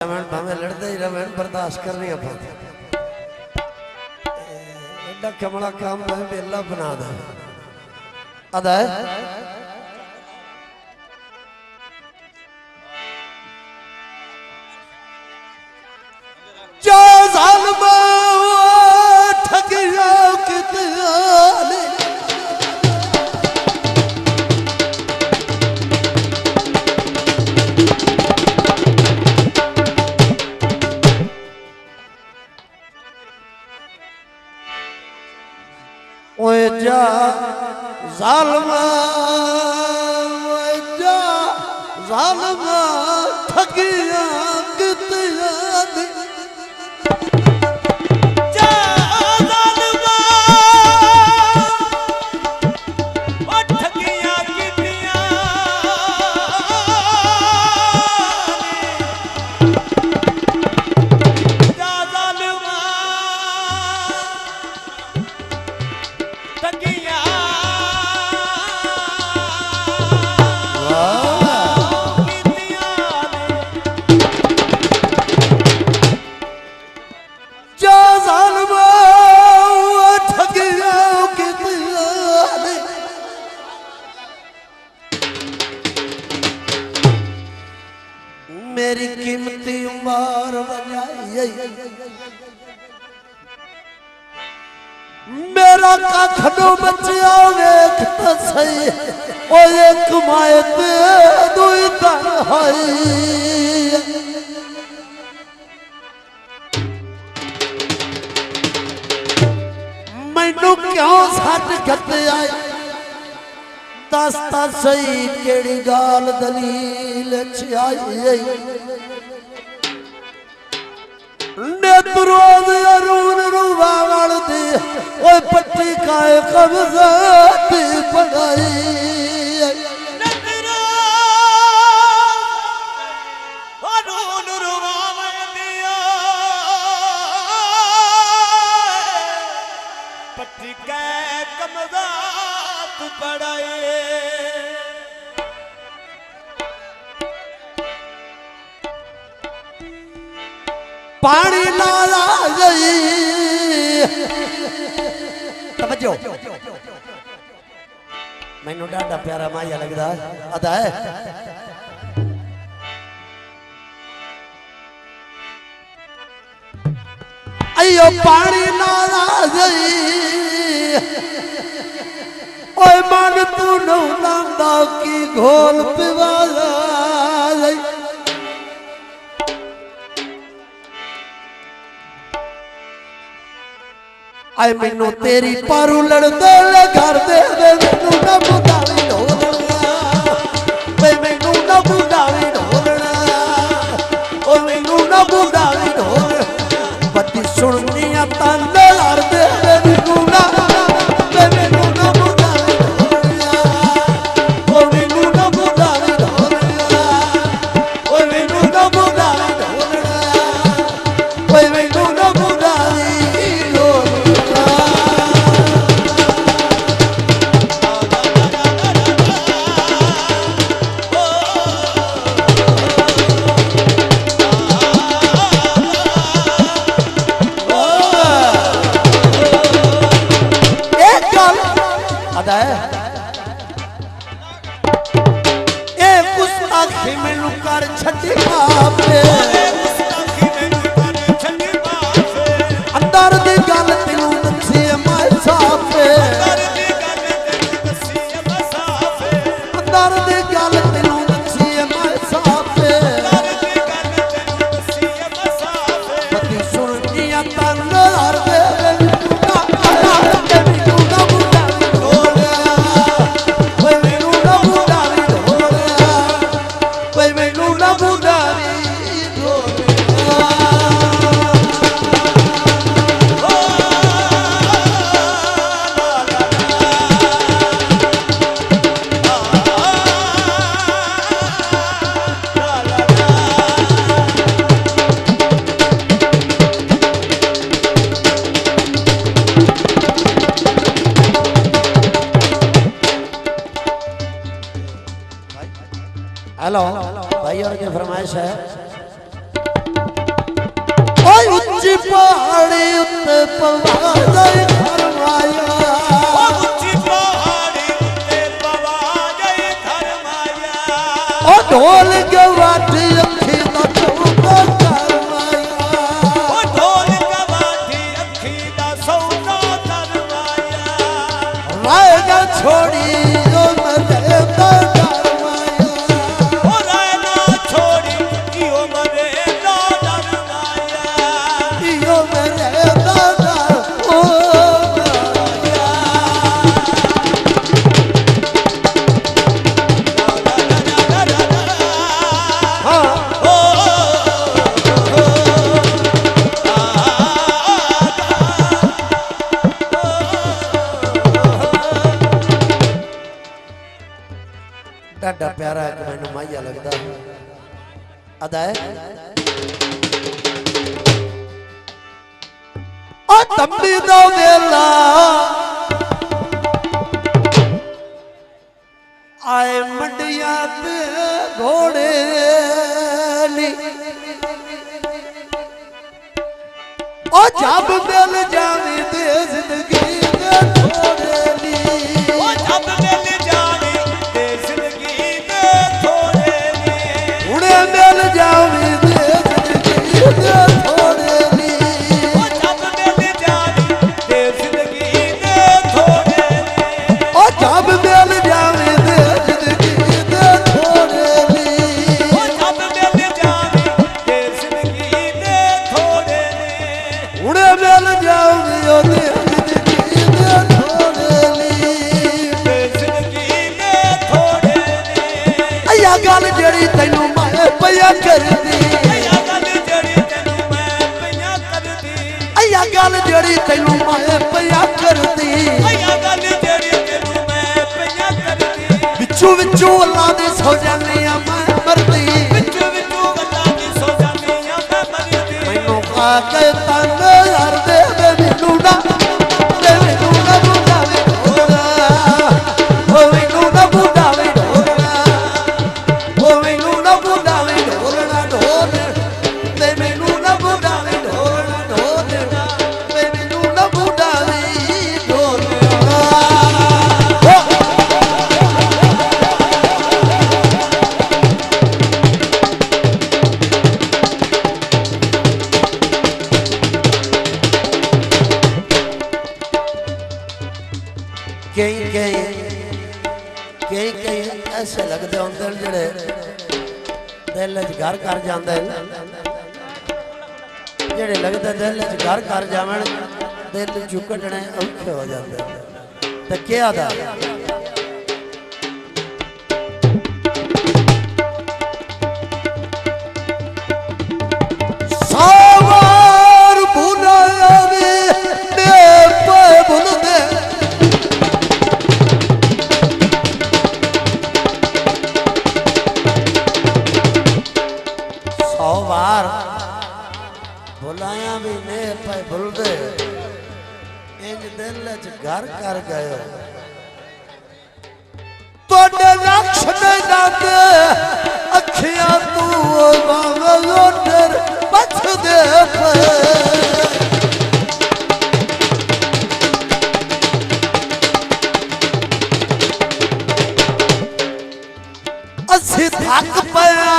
रमन भावे लड़ते ही रमन बर्दाश्त करनी अपन एडा कमला काम भावे बेला बना दे अदा जो जालिमा ठगिया कितने ओए जा जालिमा ठगिया कितने मेरी कीमती उम्र बजाई मेरा कखनो बचिया वेख तो सही ओ एक माए ते दुई तन है मैनू क्यों सट गते आए दसता सही केड़ी गाल दलील आई नेत्रों अरून रूबा वाल दी ओए पट्टी काए कब्जा दी पढ़ाई पानी लाला गई तवज्जो मैनू डाडा प्यारा माया लगदा अदा है अयो पानी लाला गई ओए मन तू नौंदा की घोल पिवाला आए मैनू तेरी पारू लड़दे घर दे मैनू ना बुदावी ढोलना मैनू ना बुदावी ढोलना ओ मैनू ना बुदावी ढोलना बत्ती सुननी तन लड़दे मैनू ना बुदावी ढोलना ओ मैनू ना बुदावी ढोलना ओ मैनू ना बुदावी ढोलना ओ मैनू ना बुदावी पहाड़ी उत्ते पवा जाए घर माया ऊंची पहाड़ी उत्ते पवा जाए घर माया ओ ढोल के वाटी अखी दा सौदा कर माया ओ ढोल के वाटी अखी दा सौदा कर माया रायगा छोड़ी जो मरे दा कर माया ओ रायगा छोड़ी इहो मरे दा डर माया इहो मरे दा ओ माया हाँ डाडा प्यारा है मैनू माइया लगता अदा है ओ तंबी दा वेला आए मंडिया ते घोड़े नी ओ जब मिल जावे दे जिंदगी दे थोड़े नी ओ जब मिल जावे ते जिंदगी दे थोड़े ने हुणे मिल जावे दे जिंदगी दे थोड़े नी ओ जब मिल जावे ते जिंदगी दे थोड़े ने ओ जब मिल जावे दे जिंदगी दे थोड़े नी ओ जब मिल जावे ते जिंदगी दे थोड़े ने हुणे मिल जावे ओ दे जिंदगी दे थोड़े नी ते जिंदगी दे थोड़े ने अया गल जेड़ी तैनू मैं पिया करदी अया गल जड़ी तैनू मैं पिया करदी अया गल जेड़ी तैनू मैं पिया करदी अया गल जड़ी तैनू मैं पिया करदी विचू विचू अल्लाह दे सो जानी आ मैं मरदी विचू विचू गल्लां दी सो जानी आ मैं मरदी मैनू खा के तन यार दे मैनू ना बुढ़ावे ढोलना ओ मैनू ना बुढ़ावे ढोलना ओ मैनू ना बुढ़ावे ढोलना ढोल ते मैनू ना बुढ़ावे ढोलना ढोल ते मैनू ना बुढ़ावे ढोलना कई ऐसे लगते होंगे जेड़े दिल च घर कर जाते जेड़े लगते दिल च घर कर जावन दिल चू कटने औखे हो जाते तो क्या था सावार भुलाया वे दे पे भुल दे बार भुलाया भी ने पे भूल दे इंज दिल च घर कर गयो तोड़े लक्ष ने जाते अखियां तू बांगो डर बच दे पे असी थक पाया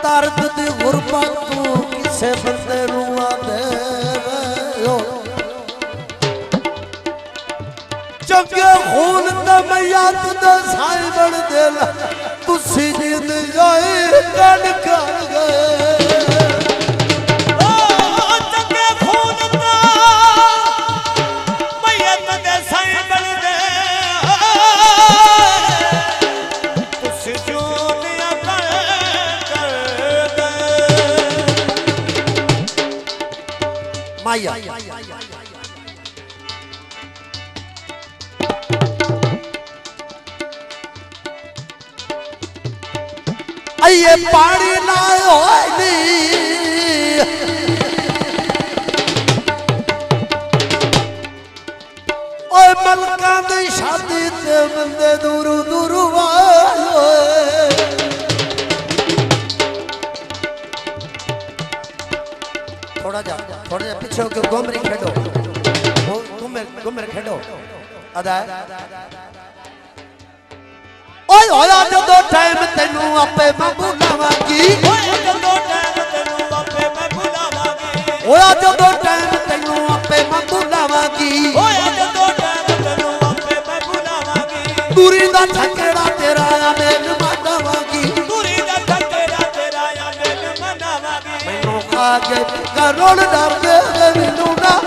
दर्द दी गुरबत तू किसे बंदे रूआ दे चंगे खून दा मैयात दा साई बन देला तुसी जिंद जाए कन कर गए ओ चंगे खून दा मैयत दे साई बन दे तुस जोनिया कर माया ये पानी ना होनी ओए मलका दी शादी ते बंदे दूरू दूरू आए ਥੋੜਾ ਜਿਹਾ ਪਿੱਛੇ ਹੋ ਕੇ ਗੁੰਮਰੀ ਖੇਡੋ ਗੁੰਮਰ ਖੇਡੋ ਅਦਾ ਓਏ ਹੋਇਆ ਜਦੋਂ ਟਾਈਮ ਤੈਨੂੰ ਆਪੇ ਮੈਂ ਭੁਲਾਵਾਂਗੀ ਓਏ ਜਦੋਂ ਟਾਈਮ ਤੈਨੂੰ ਆਪੇ ਮੈਂ ਭੁਲਾਵਾਂਗੀ ਹੋਇਆ ਜਦੋਂ ਟਾਈਮ ਤੈਨੂੰ ਆਪੇ ਮੈਂ ਭੁਲਾਵਾਂਗੀ ਓਏ ਜਦੋਂ ਟਾਈਮ ਤੈਨੂੰ ਆਪੇ ਮੈਂ ਭੁਲਾਵਾਂਗੀ ਦੂਰੀ ਦਾ ਠੱਕੜਾ ਤੇਰਾ ਆ ਮੇਲ ਮਨਾਵਾਂਗੀ ਦੂਰੀ ਦਾ ਠੱਕੜਾ ਤੇਰਾ ਆ ਮੇਲ ਮਨਾਵਾਂਗੀ ਮੈਨੂੰ ਖਾ ਕੇ ਕਰੋੜ ਡਰਦੇ ਮੈਨੂੰ ਨਾ